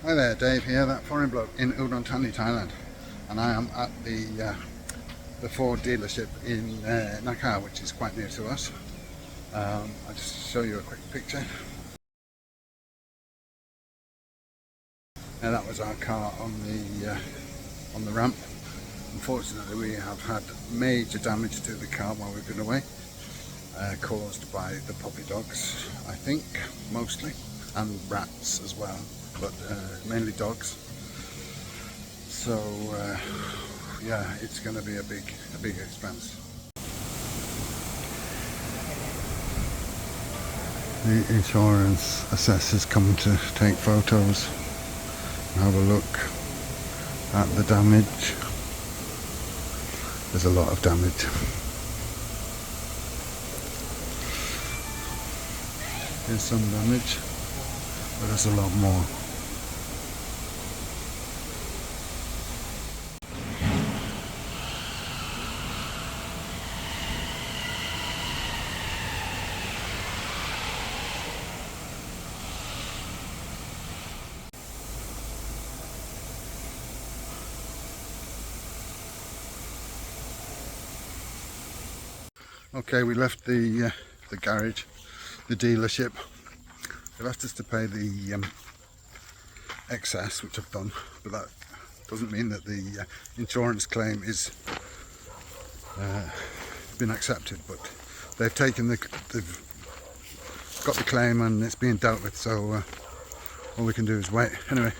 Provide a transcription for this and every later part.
Hi there, Dave here, that foreign bloke in Udon Thani, Thailand, and I am at the Ford dealership in Nakar, which is quite near to us. I'll just show you a quick picture. Now that was our car on the ramp. Unfortunately, we have had major damage to the car while we've been away, caused by the puppy dogs, I think, mostly, and rats as well, but mainly dogs. So yeah, it's going to be a big expense. The insurance assessors come to take photos and have a look at the damage. There's a lot of damage. There's some damage, but there's a lot more. Okay, we left the garage, the dealership. They've asked us to pay the excess, which I've done, but that doesn't mean that the insurance claim is been accepted. But they've got the claim and it's being dealt with. So all we can do is wait. Anyway,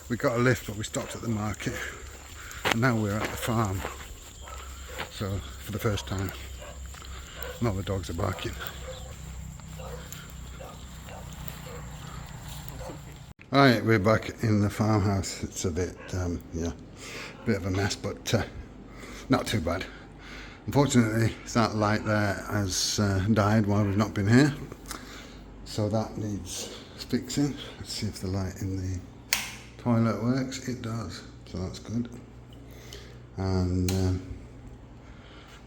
we got a lift, but we stopped at the market, and now we're at the farm. So for the first time. Not the dogs are barking. Alright, we're back in the farmhouse. It's a bit, bit of a mess, but not too bad. Unfortunately, that light there has died while we've not been here, so that needs fixing. Let's see if the light in the toilet works. It does, so that's good. And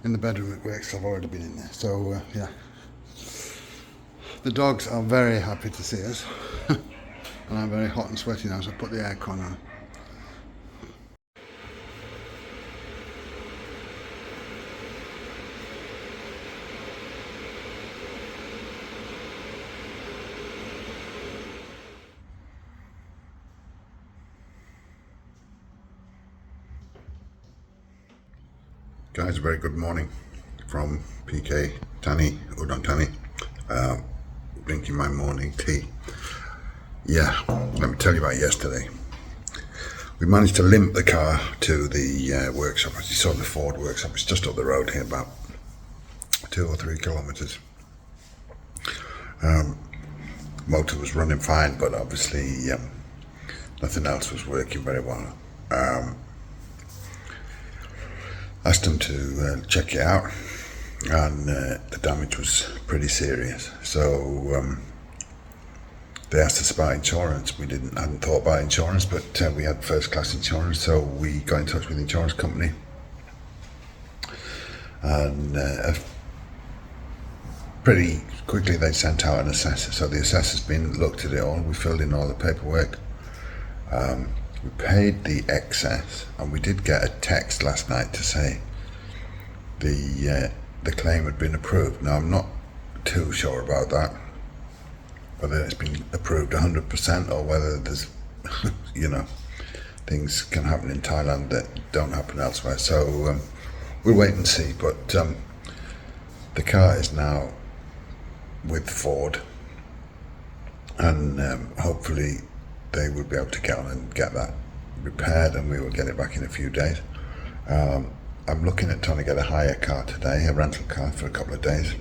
in the bedroom it works. I've already been in there, so yeah. The dogs are very happy to see us and I'm very hot and sweaty now, so I put the aircon on. Guys, a very good morning from PK Thani, Udon Thani, drinking my morning tea. Yeah, let me tell you about yesterday. We managed to limp the car to the workshop. As you saw, the Ford workshop. It's just up the road here, about 2 or 3 kilometres. Motor was running fine, but obviously nothing else was working very well. Asked them to check it out, and the damage was pretty serious. So they asked us about insurance. We hadn't thought about insurance, but we had first class insurance, so we got in touch with the insurance company, and pretty quickly they sent out an assessor. So the assessor's been looked at it all. We filled in all the paperwork. We paid the excess, and we did get a text last night to say the claim had been approved. Now I'm not too sure about that, whether it's been approved 100% or whether there's things can happen in Thailand that don't happen elsewhere. So we'll wait and see. But the car is now with Ford, and hopefully they will be able to get on and get that repaired, and we will get it back in a few days. I'm looking at trying to get a hire car today, a rental car for a couple of days.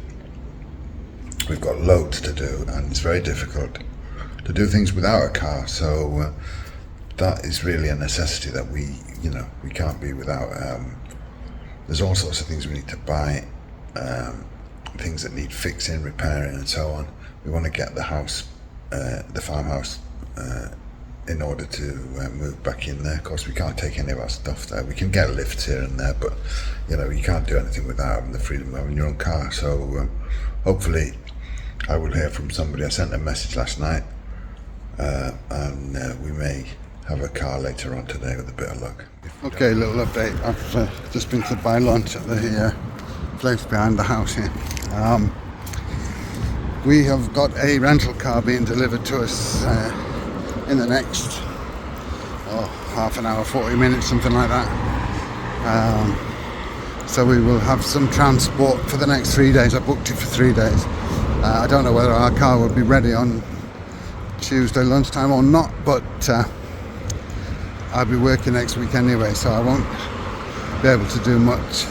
We've got loads to do, and it's very difficult to do things without a car, so that is really a necessity that we can't be without. There's all sorts of things we need to buy, things that need fixing, repairing and so on. We want to get the house, the farmhouse, in order to move back in there. Of course, we can't take any of our stuff there. We can get lifts here and there, but you can't do anything without having the freedom of having your own car. So hopefully I will hear from somebody. I sent a message last night and we may have a car later on today with a bit of luck. Okay, little update. I've just been to buy lunch at the place behind the house here. We have got a rental car being delivered to us in the next half an hour, 40 minutes, something like that. So we will have some transport for the next 3 days. I booked it for 3 days. I don't know whether our car will be ready on Tuesday lunchtime or not, but I'll be working next week anyway, so I won't be able to do much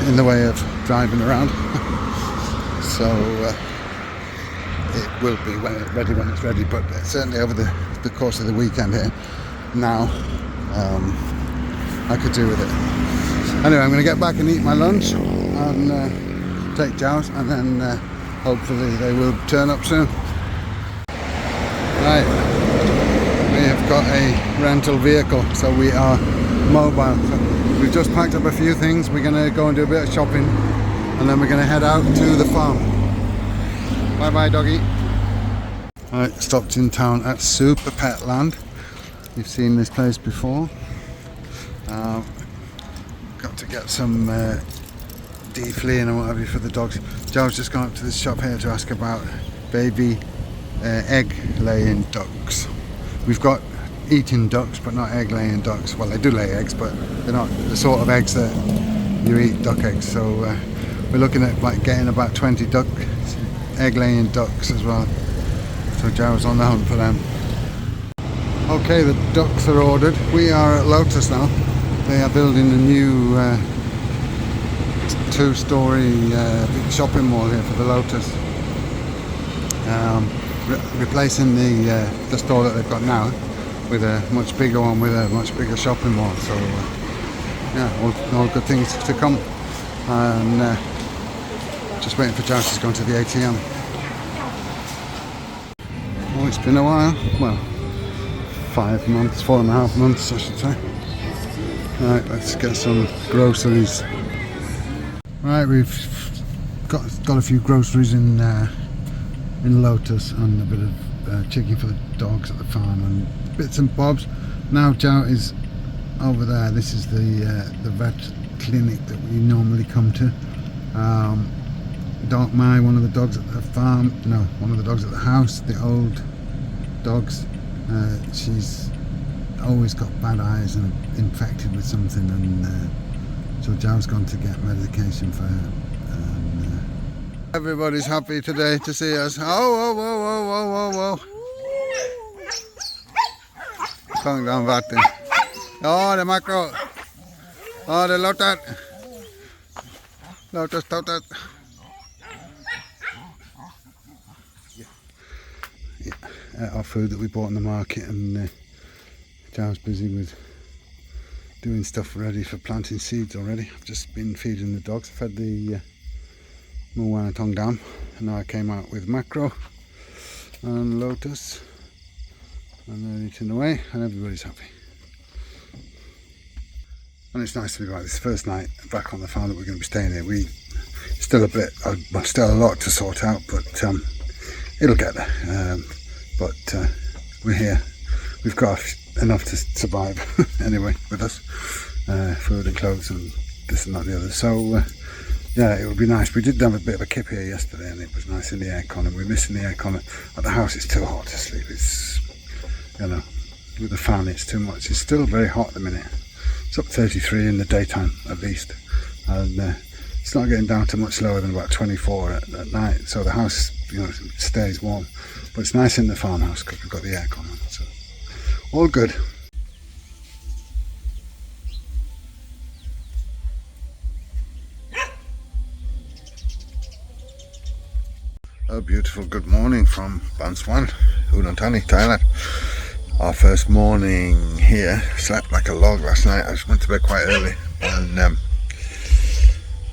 in the way of driving around. So it will be ready when it's ready, but certainly over the course of the weekend here now, I could do with it. Anyway, I'm going to get back and eat my lunch and take Jows, and then hopefully they will turn up soon. Right, we have got a rental vehicle, so we are mobile. So we've just packed up a few things. We're going to go and do a bit of shopping, and then we're going to head out to the farm. Bye bye, doggy. Right, stopped in town at Super Pet Land. You've seen this place before. Got to get some defleeing and what have you for the dogs. Joe's just gone up to this shop here to ask about baby egg laying ducks. We've got eating ducks, but not egg laying ducks. Well, they do lay eggs, but they're not the sort of eggs that you eat, duck eggs. So we're looking at like getting about 20 egg laying ducks as well. So Joe's on the hunt for them. Okay, the ducks are ordered. We are at Lotus now. They are building a new 2-story big shopping mall here for the Lotus. Replacing the store that they've got now with a much bigger one with a much bigger shopping mall. So yeah, all good things to come. And just waiting for Josh. He's going to the ATM. Oh, it's been a while. Well, 5 months, 4.5 months, I should say. Right, let's get some groceries. Right, we've got a few groceries in Lotus, and a bit of chicken for the dogs at the farm, and bits and bobs. Now Joe is over there. This is the vet clinic that we normally come to. One of the dogs at the farm, no, one of the dogs at the house, the old dogs, she's always got bad eyes and infected with something, and so Joe's gone to get medication for her. Everybody's happy today to see us. Oh, whoa, whoa, whoa, whoa, whoa, whoa. Kom dan vatten. Ja, det makro. Ja, det låter. Låter ståtet. Our food that we bought in the market, and Joe's busy with doing stuff ready for planting seeds already. I've just been feeding the dogs. I fed the Muwanatong Dam, and now I came out with macro and Lotus, and they're eating away, and everybody's happy. And it's nice to be back. This first night back on the farm that we're going to be staying here. We still still a lot to sort out, but it'll get there. But we're here. We've got enough to survive anyway with us, food and clothes and this and that and the other. So yeah, it would be nice. We did have a bit of a kip here yesterday, and it was nice in the aircon, and we're missing the aircon at the house. It's too hot to sleep. It's, you know, with the fan it's too much. It's still very hot at the minute. It's up 33 in the daytime at least, and it's not getting down to much lower than about 24 at night. So the house, you know, stays warm, but it's nice in the farmhouse because we've got the aircon on. So all good. A beautiful good morning from Ban Swan, Udon Thailand. Our first morning here. Slept like a log last night. I just went to bed quite early, and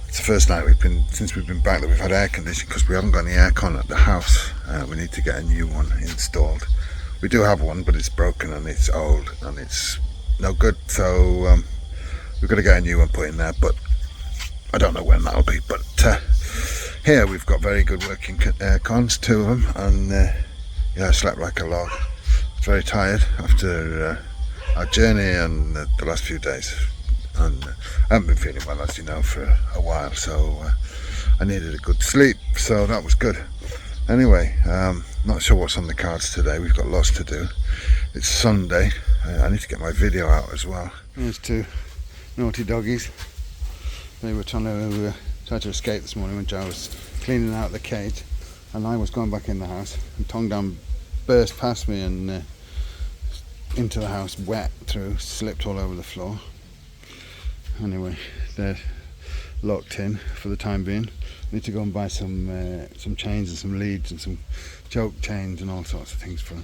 it's the first night since we've been back that we've had air conditioning, because we haven't got any aircon at the house. We need to get a new one installed. We do have one, but it's broken and it's old and it's no good, so we've got to get a new one put in there, but I don't know when that'll be. But here we've got very good working aircons, 2 of them, and Yeah, I slept like a log. Very tired after our journey and the last few days. And I haven't been feeling well, as you know, for a while, so I needed a good sleep, so that was good. Anyway, not sure what's on the cards today. We've got lots to do. It's Sunday. I need to get my video out as well. There's two naughty doggies. They were trying to escape this morning when Joe was cleaning out the cage, and I was going back in the house, and Tong Dan burst past me and into the house wet through, slipped all over the floor. Anyway, they're locked in for the time being. Need to go and buy some chains and some leads and some choke chains and all sorts of things for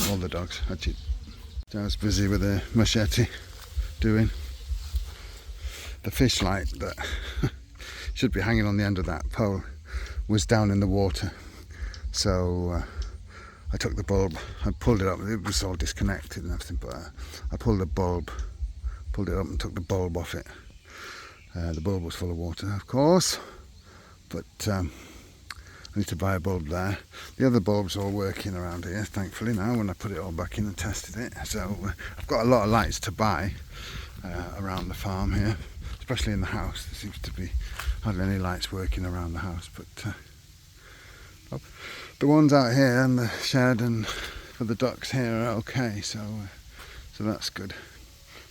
all the dogs. Actually, Joe's busy with a machete doing the fish light that should be hanging on the end of that pole was down in the water, so I took the bulb, I pulled it up, it was all disconnected and everything, but I pulled it up and took the bulb off it. The bulb was full of water, of course, but I need to buy a bulb there. The other bulbs are all working around here, thankfully, now when I put it all back in and tested it. So I've got a lot of lights to buy around the farm here, especially in the house. There seems to be hardly any lights working around the house, but the ones out here and the shed and for the ducks here are okay, so that's good.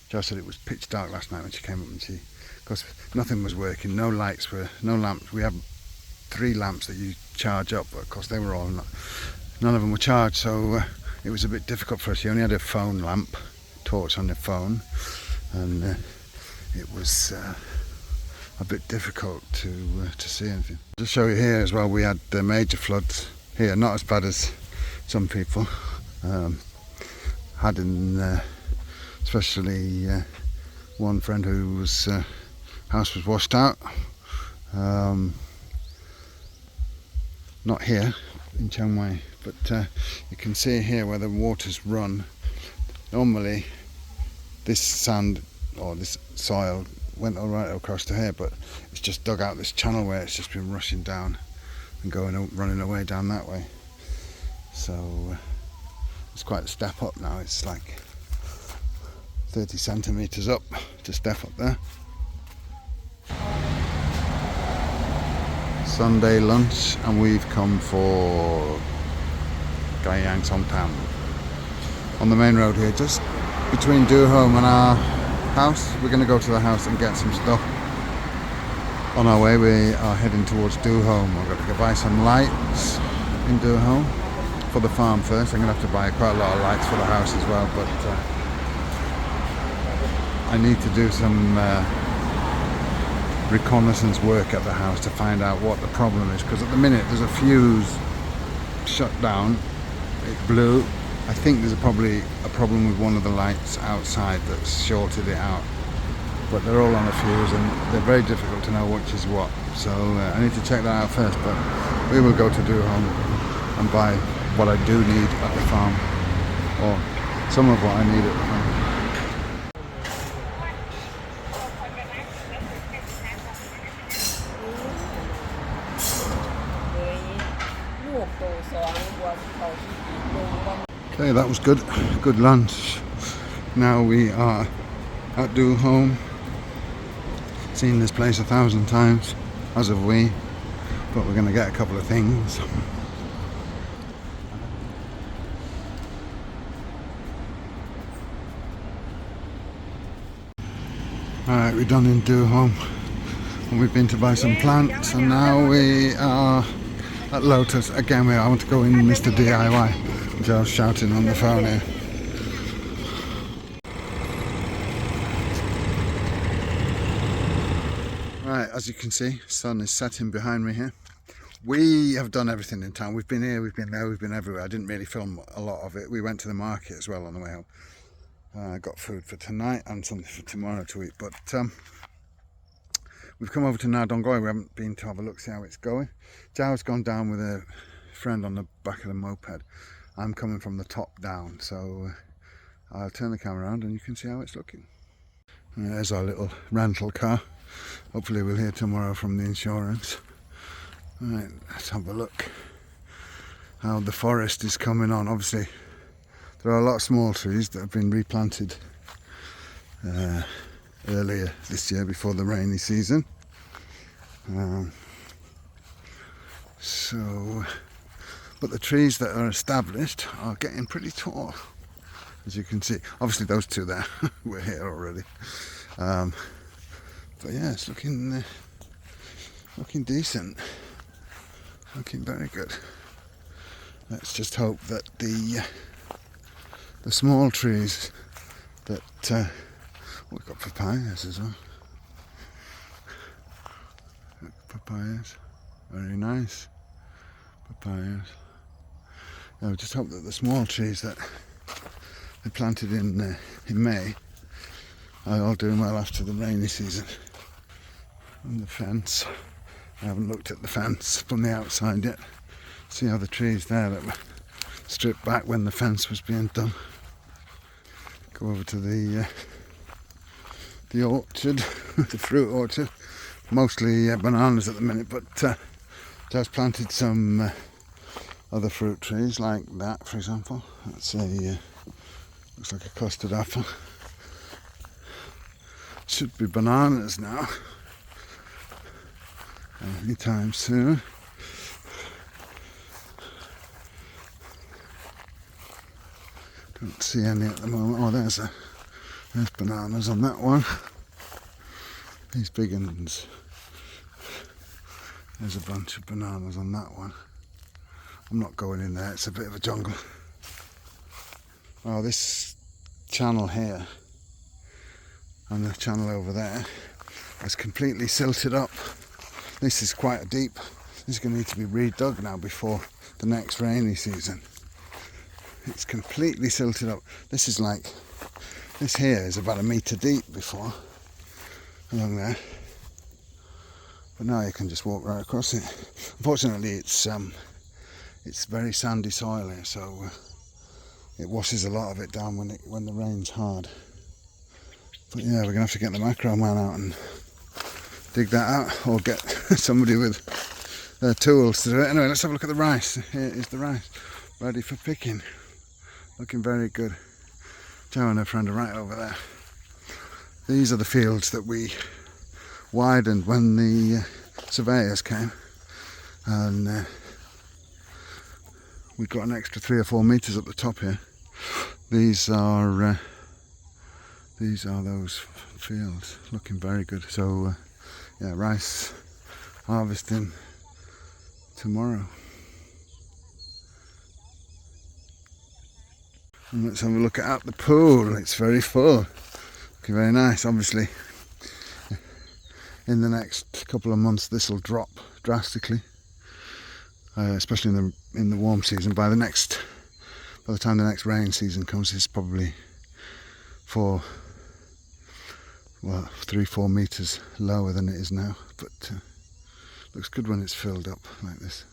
Jo said it was pitch dark last night when she came up, and because nothing was working, no lamps. We have 3 lamps that you charge up, but of course they were all none of them were charged, so it was a bit difficult for us. She only had a phone lamp, torch on the phone, and it was a bit difficult to see anything. Just show you here as well, we had major floods here, not as bad as some people had in, especially one friend whose house was washed out. Not here in Chiang Mai, but you can see here where the water's run. Normally this sand or this soil went all right across to here, but it's just dug out this channel where it's just been rushing down and running away down that way. So it's quite a step up now. It's like 30 centimeters up to step up there. Sunday lunch, and we've come for Gai Yang Song Tam on the main road here, just between Do Home and our house. We're going to go to the house and get some stuff. On our way, we are heading towards Do Home. We're going to go buy some lights in Do Home for the farm first. I'm going to have to buy quite a lot of lights for the house as well, but I need to do some reconnaissance work at the house to find out what the problem is, because at the minute there's a fuse shut down, it blew. I think there's probably a problem with one of the lights outside that's shorted it out, but they're all on a fuse and they're very difficult to know which is what, so I need to check that out first. But we will go to Do Home and buy what I do need at the farm, or some of what I need at the farm. Okay, that was good. Good lunch. Now we are at Do Home. Seen this place 1,000 times, as have we, but we're going to get a couple of things. Alright, we're done in Do Home. And we've been to buy some plants, and now we are at Lotus. Again, I want to go in Mr. DIY. Joe's shouting on the phone here. Right, as you can see, sun is setting behind me here. We have done everything in town. We've been here, we've been there, we've been everywhere. I didn't really film a lot of it. We went to the market as well on the way home. Got food for tonight and something for tomorrow to eat. But we've come over to Na Dongoi. We haven't been to have a look, see how it's going. Zhao's gone down with a friend on the back of the moped. I'm coming from the top down, so I'll turn the camera around and you can see how it's looking. And there's our little rental car. Hopefully we'll hear tomorrow from the insurance. Alright, let's have a look. how the forest is coming on. Obviously there are a lot of small trees that have been replanted earlier this year before the rainy season. But the trees that are established are getting pretty tall, as you can see. Obviously those two there were here already. But yeah, it's looking decent, looking very good. Let's just hope that the small trees that we've got papayas as well. Papayas, very nice papayas. I just hope that the small trees that they planted in May are all doing well after the rainy season. And the fence, I haven't looked at the fence from the outside yet. See how the trees there that were stripped back when the fence was being done. Go over to the orchard, the fruit orchard. Mostly bananas at the minute, but just planted some other fruit trees like that, for example. That's looks like a custard apple. Should be bananas now. Anytime soon. Don't see any at the moment. Oh, there's bananas on that one. These big ones. There's a bunch of bananas on that one. I'm not going in there, it's a bit of a jungle. Oh, this channel here and the channel over there is completely silted up. This is quite deep. This is going to need to be redug now before the next rainy season. It's completely silted up. This here is about 1 metre deep before, along there. But now you can just walk right across it. Unfortunately, it's very sandy soil here, so it washes a lot of it down when the rain's hard. But yeah, we're gonna have to get the macro man out and dig that out, or get somebody with tools to do it. Anyway, let's have a look at the rice. Here is the rice, ready for picking. Looking very good. Joe and her friend are right over there. These are the fields that we widened when the surveyors came, and we got an extra 3 or 4 metres at the top here. These are those fields, looking very good. So yeah, rice harvesting tomorrow. And let's have a look at the pool. It's very full, looking very nice. Obviously in the next couple of months this will drop drastically, especially in the warm season. By the time the next rain season comes, it's probably 3-4 metres lower than it is now, but looks good when it's filled up like this.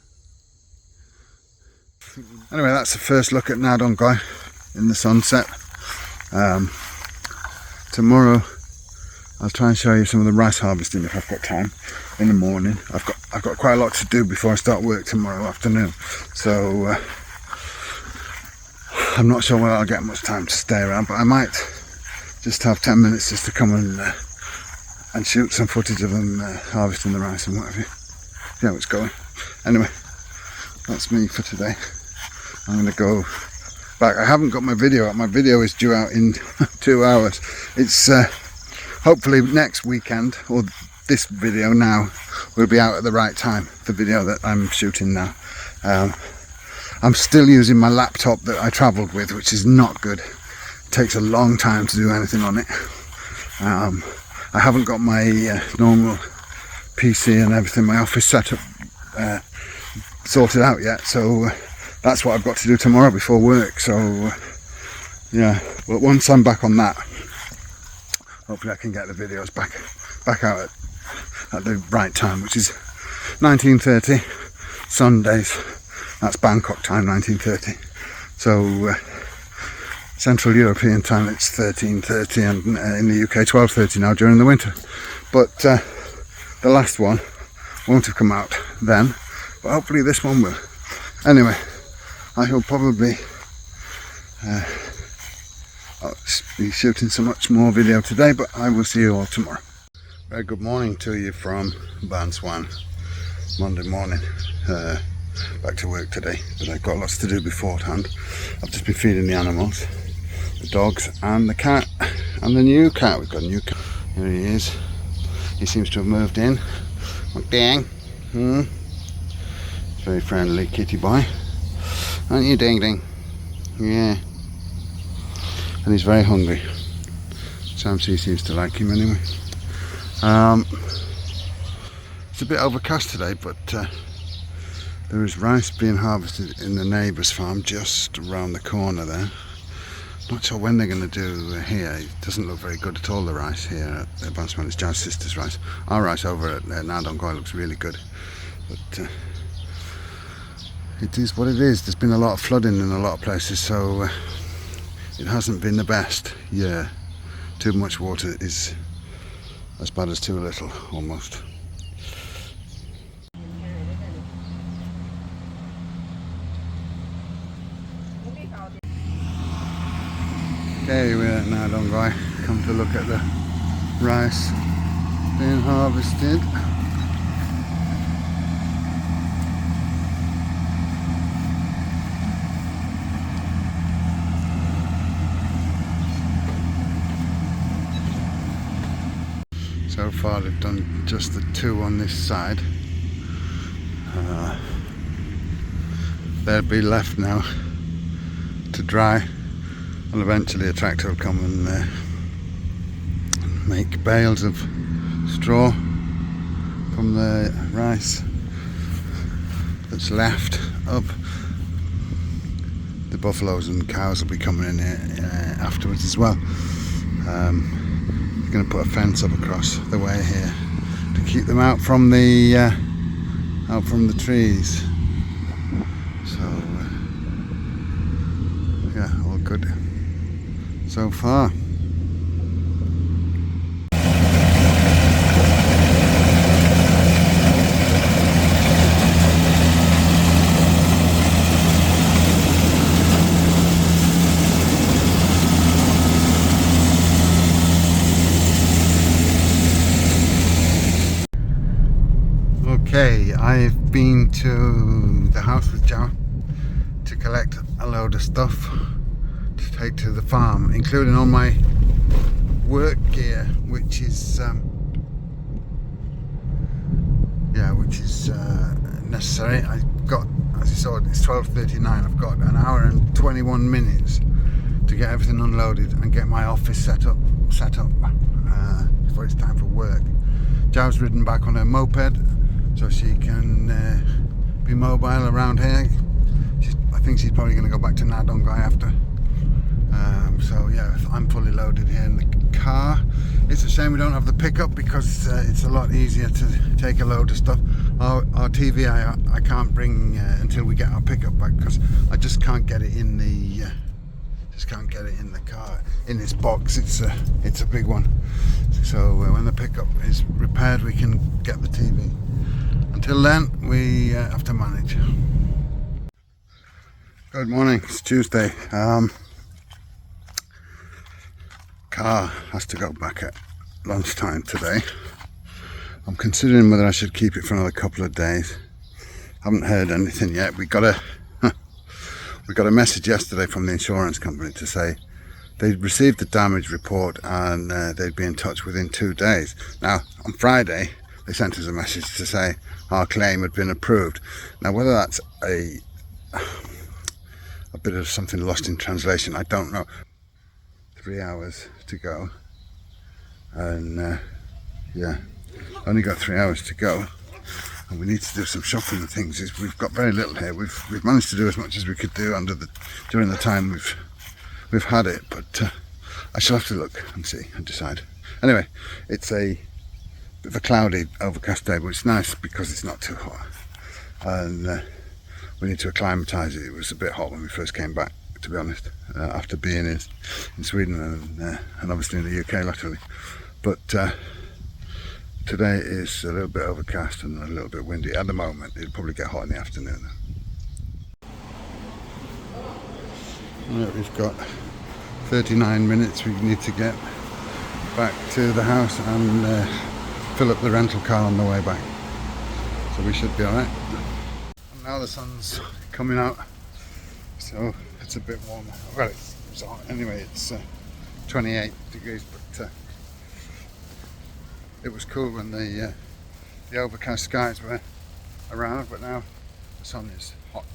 Anyway, that's the first look at Nadongoi in the sunset. Tomorrow I'll try and show you some of the rice harvesting if I've got time in the morning. I've got quite a lot to do before I start work tomorrow afternoon, so I'm not sure whether I'll get much time to stay around, but I might just have 10 minutes just to come and shoot some footage of them harvesting the rice and whatever. See how it's going. Anyway, that's me for today. I'm going to go back. I haven't got my video out. My video is due out in 2 hours. It's hopefully next weekend, or this video now will be out at the right time, the video that I'm shooting now. I'm still using my laptop that I travelled with, which is not good. It takes a long time to do anything on it. I haven't got my normal PC and everything, my office setup sorted out yet, so that's what I've got to do tomorrow before work. So yeah, but once I'm back on that, hopefully I can get the videos back out at the right time, which is 19:30 Sundays. That's Bangkok time, 19:30. So Central European time it's 13:30, and in the UK 12:30 now during the winter. But the last one won't have come out then, but hopefully this one will. Anyway, I will probably be shooting so much more video today, but I will see you all tomorrow. Very good morning to you from Banswan. Monday morning, back to work today, but I've got lots to do beforehand. I've just been feeding the animals, the dogs and the cat, and the new cat. We've got a new cat. Here he is. He seems to have moved in. Dang. Very friendly kitty boy. Aren't you, Ding Ding? Yeah. And he's very hungry. Sam C seems to like him anyway. It's a bit overcast today, but there is rice being harvested in the neighbour's farm just around the corner there. Not sure when they're going to do here. It doesn't look very good at all, the rice here at Banswan. It's Jaz's sister's rice. Our rice over at Nadongoi looks really good, but it is what it is. There's been a lot of flooding in a lot of places, so it hasn't been the best year. Too much water is as bad as too little, almost. Okay, we're at Nadongoi. Come to look at the rice being harvested. So far they've done just the two on this side. They'll be left now to dry, and eventually a tractor will come and make bales of straw from the rice that's left up. The buffaloes and cows will be coming in here afterwards as well. Going to put a fence up across the way here to keep them out from the trees. So yeah, all good so far. Okay, I've been to the house with Joe to collect a load of stuff to take to the farm, including all my work gear, which is necessary. I've got, as you saw, it's 12:39. I've got an hour and 21 minutes to get everything unloaded and get my office set up before it's time for work. Jo's ridden back on her moped, so she can be mobile around here. I think she's probably going to go back to Nadongoi after. So yeah, I'm fully loaded here in the car. It's a shame we don't have the pickup, because it's a lot easier to take a load of stuff. Our TV I can't bring until we get our pickup back, because I just can't get it in the car, in this box. It's a big one. So when the pickup is repaired, we can get the TV. Until then, we have to manage. Good morning, it's Tuesday. Car has to go back at lunchtime today. I'm considering whether I should keep it for another couple of days. Haven't heard anything yet. We got a message yesterday from the insurance company to say they'd received the damage report and they'd be in touch within 2 days. Now, on Friday, they sent us a message to say our claim had been approved. Now, whether that's a bit of something lost in translation, I don't know. 3 hours to go, and yeah, only got 3 hours to go, and we need to do some shopping and things. We've got very little here. We've managed to do as much as we could do during the time we've had it, but I shall have to look and see and decide. Anyway, it's a bit of a cloudy, overcast day, but it's nice because it's not too hot, and we need to acclimatise it. It was a bit hot when we first came back, to be honest, after being in Sweden and obviously in the UK latterly. But today is a little bit overcast and a little bit windy at the moment. It'll probably get hot in the afternoon. Right, we've got 39 minutes. We need to get back to the house and fill up the rental car on the way back. So we should be alright. Now the sun's coming out, so it's a bit warmer. Well, it's hot anyway. It's 28 degrees, but it was cool when the overcast skies were around, but now the sun is hot.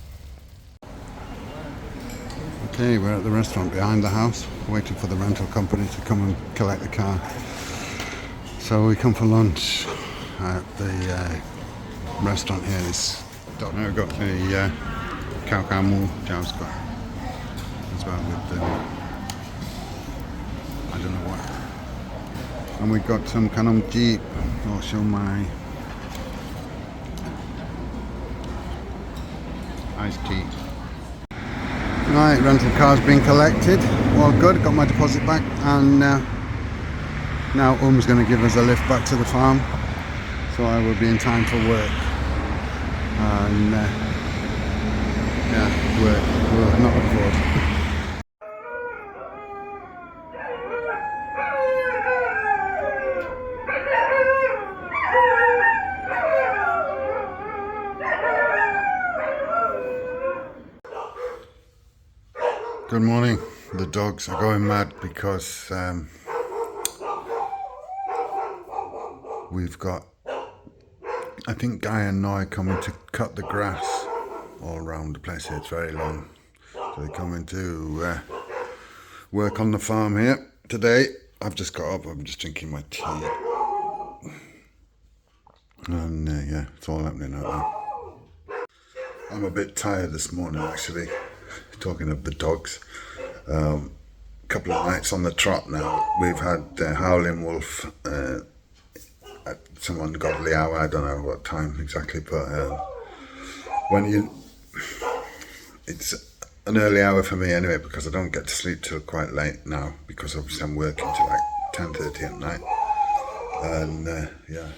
Okay, we're at the restaurant behind the house, waiting for the rental company to come and collect the car. So we come for lunch at the restaurant here. This we've got the cow camel Jow's got as well with I don't know what. And we've got some kanam jeep or shumai, iced tea. Right, rental car's been collected, all good, got my deposit back, and now Um's going to give us a lift back to the farm, so I will be in time for work. And yeah, we're not looking forward. Good morning. The dogs are going mad because we've got, I think, Guy and Noy coming to cut the grass all around the place here. It's very long. So they're coming to work on the farm here today. I've just got up, I'm just drinking my tea. And yeah, it's all happening out there. I'm a bit tired this morning actually. Talking of the dogs, couple of nights on the trot now. We've had Howling Wolf at some ungodly hour, I don't know what time exactly, but it's an early hour for me anyway, because I don't get to sleep till quite late now, because obviously I'm working till like 10:30 at night, and yeah.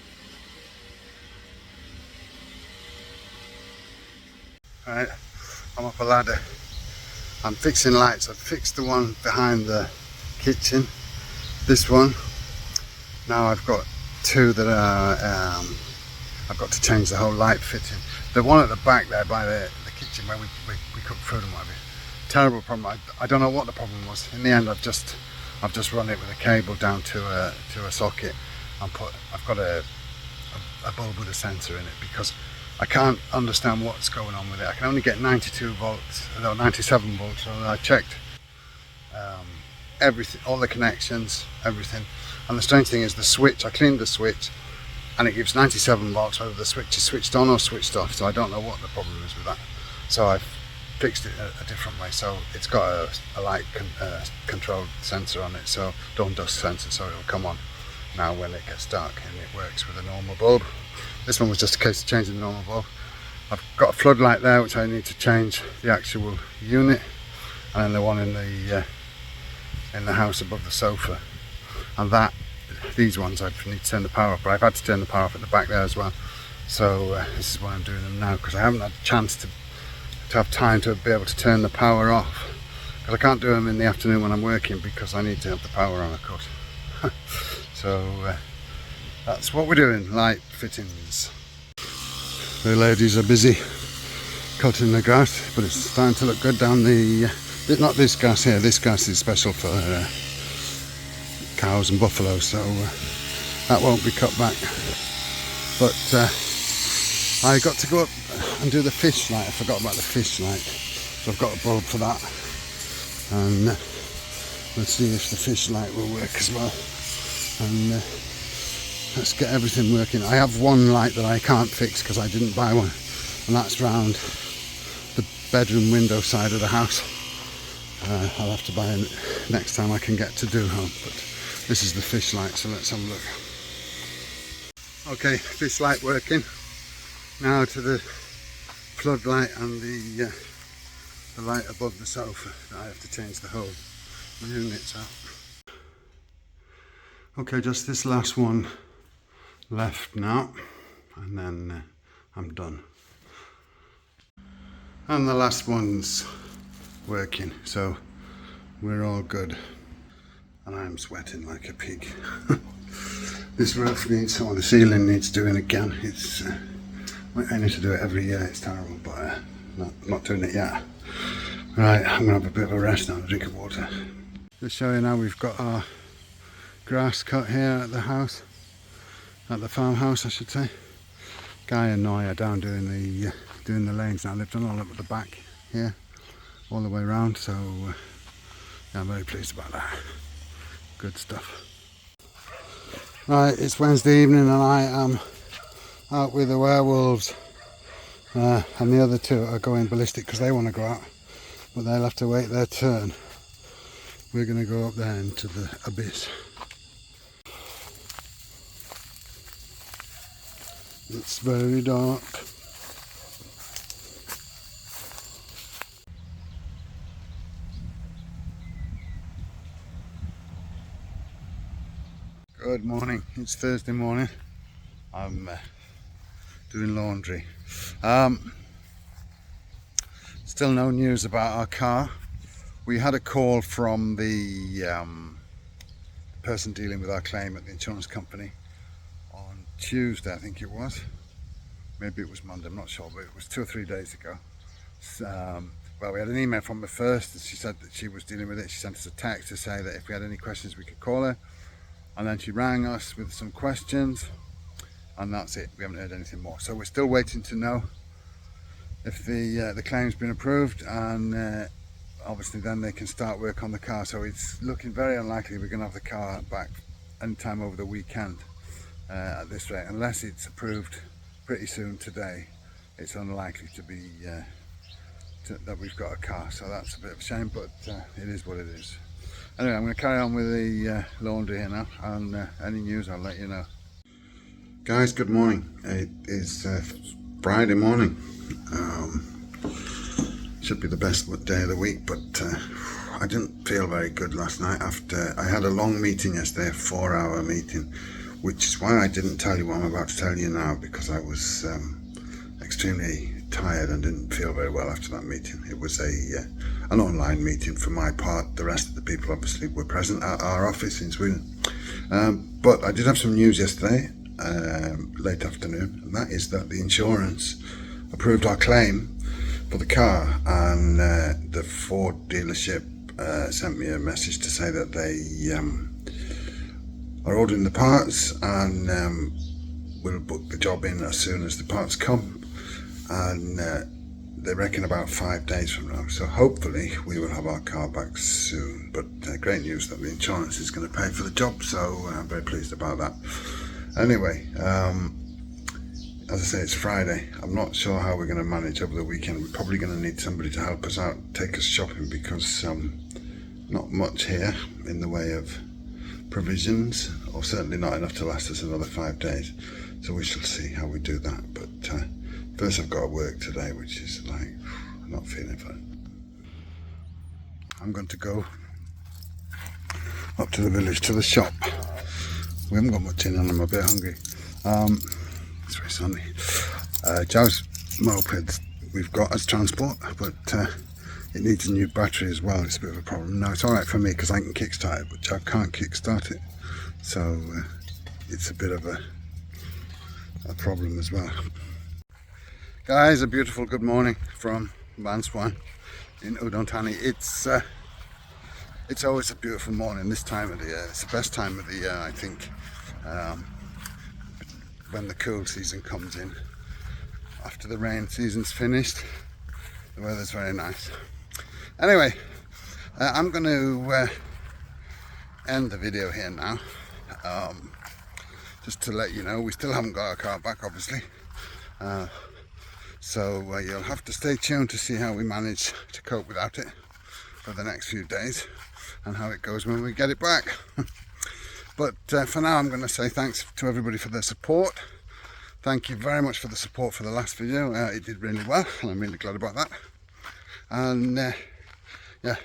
Right, I'm up a ladder. I'm fixing lights. I've fixed the one behind the kitchen, this one. Now I've got two that are, I've got to change the whole light fitting. The one at the back there by the kitchen where we cook food and whatever. Terrible problem. I don't know what the problem was. In the end, I've just run it with a cable down to a socket and I've got a bulb with a sensor in it, because I can't understand what's going on with it. I can only get 92 volts, no, 97 volts, so I checked everything, all the connections, everything. And the strange thing is the switch, I cleaned the switch and it gives 97 volts whether the switch is switched on or switched off, so I don't know what the problem is with that. So I've fixed it a different way, so it's got a light controlled sensor on it, so dawn dust sensor, so it'll come on now when it gets dark, and it works with a normal bulb. This one was just a case of changing the normal bulb. I've got a floodlight there which I need to change the actual unit, and then the one in the house above the sofa, and these ones I need to turn the power off, but I've had to turn the power off at the back there as well. So this is why I'm doing them now, because I haven't had a chance to have time to be able to turn the power off, because I can't do them in the afternoon when I'm working, because I need to have the power on, of course. So that's what we're doing, light fittings. The ladies are busy cutting the grass, but it's starting to look good down the, not this grass here, this grass is special for cows and buffaloes, so that won't be cut back. But I got to go up and do the fish light. I forgot about the fish light, so I've got a bulb for that, and let's see if the fish light will work as well. And let's get everything working. I have one light that I can't fix because I didn't buy one, and that's round the bedroom window side of the house. I'll have to buy it next time I can get to do home, but this is the fish light, so let's have a look. Okay, fish light working. Now to the floodlight and the light above the sofa. I have to change the whole unit out. Okay, just this last one left now, and then I'm done. And the last one's working, so we're all good. And I'm sweating like a pig. This roof needs, or the ceiling needs doing again. It's I need to do it every year. It's terrible, but not doing it yet. Right, I'm gonna have a bit of a rest now and a drink of water. Just show you now, we've got our grass cut here at the house, at the farmhouse I should say. Guy and I are down doing the lanes now. They've done all up at the back here, all the way around, so yeah, I'm very pleased about that. Good stuff. Right, it's Wednesday evening and I am out with the werewolves, and the other two are going ballistic because they want to go out, but they'll have to wait their turn. We're going to go up there into the abyss. It's very dark. Good morning, it's Thursday morning. I'm doing laundry. Still no news about our car. We had a call from the person dealing with our claim at the insurance company on Tuesday, I think it was. Maybe it was Monday, I'm not sure, but it was 2 or 3 days ago. Well, we had an email from her first, and she said that she was dealing with it. She sent us a text to say that if we had any questions we could call her. And then she rang us with some questions, and that's it. We haven't heard anything more. So we're still waiting to know if the claim's been approved, and obviously then they can start work on the car. So it's looking very unlikely we're going to have the car back anytime over the weekend at this rate. Unless it's approved pretty soon today, it's unlikely to be that we've got a car. So that's a bit of a shame, but it is what it is. Anyway, I'm going to carry on with the laundry here now, and any news I'll let you know. Guys, good morning. It is Friday morning. Should be the best day of the week, but I didn't feel very good last night after I had a long meeting yesterday, a 4-hour meeting, which is why I didn't tell you what I'm about to tell you now, because I was extremely tired and didn't feel very well after that meeting. It was an online meeting for my part. The rest of the people obviously were present at our office in Sweden. But I did have some news yesterday, late afternoon, and that is that the insurance approved our claim for the car, and the Ford dealership sent me a message to say that they are ordering the parts, and we'll book the job in as soon as the parts come. And they reckon about 5 days from now, so hopefully we will have our car back soon. But great news that the insurance is going to pay for the job, so I'm very pleased about that. Anyway, as I say, it's Friday. I'm not sure how we're going to manage over the weekend. We're probably going to need somebody to help us out, take us shopping, because not much here in the way of provisions, or certainly not enough to last us another 5 days. So we shall see how we do that. But first I've got to work today, which is like, I'm not feeling fine. I'm going to go up to the village to the shop. We haven't got much in and I'm a bit hungry. It's very sunny. Joe's moped we've got as transport, but it needs a new battery as well. It's a bit of a problem. No, it's alright for me because I can kickstart it, but Joe can't kickstart it. So it's a bit of a problem as well. Guys, a beautiful good morning from Vanswan in Udontani. It's always a beautiful morning this time of the year. It's the best time of the year, I think, when the cool season comes in. After the rain season's finished, the weather's very nice. Anyway, I'm going to end the video here now. Just to let you know, we still haven't got our car back, obviously. So you'll have to stay tuned to see how we manage to cope without it for the next few days, and how it goes when we get it back. But for now, I'm going to say thanks to everybody for their support. Thank you very much for the support for the last video. It did really well, and I'm really glad about that. And yeah,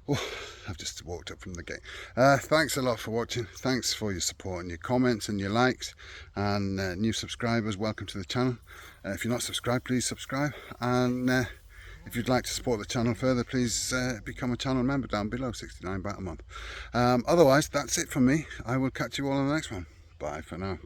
oh, I've just walked up from the gate. Thanks a lot for watching. Thanks for your support and your comments and your likes, and new subscribers, welcome to the channel. If you're not subscribed, please subscribe. And If you'd like to support the channel further, please become a channel member down below, £69 a month. Otherwise, that's it from me. I will catch you all on the next one. Bye for now.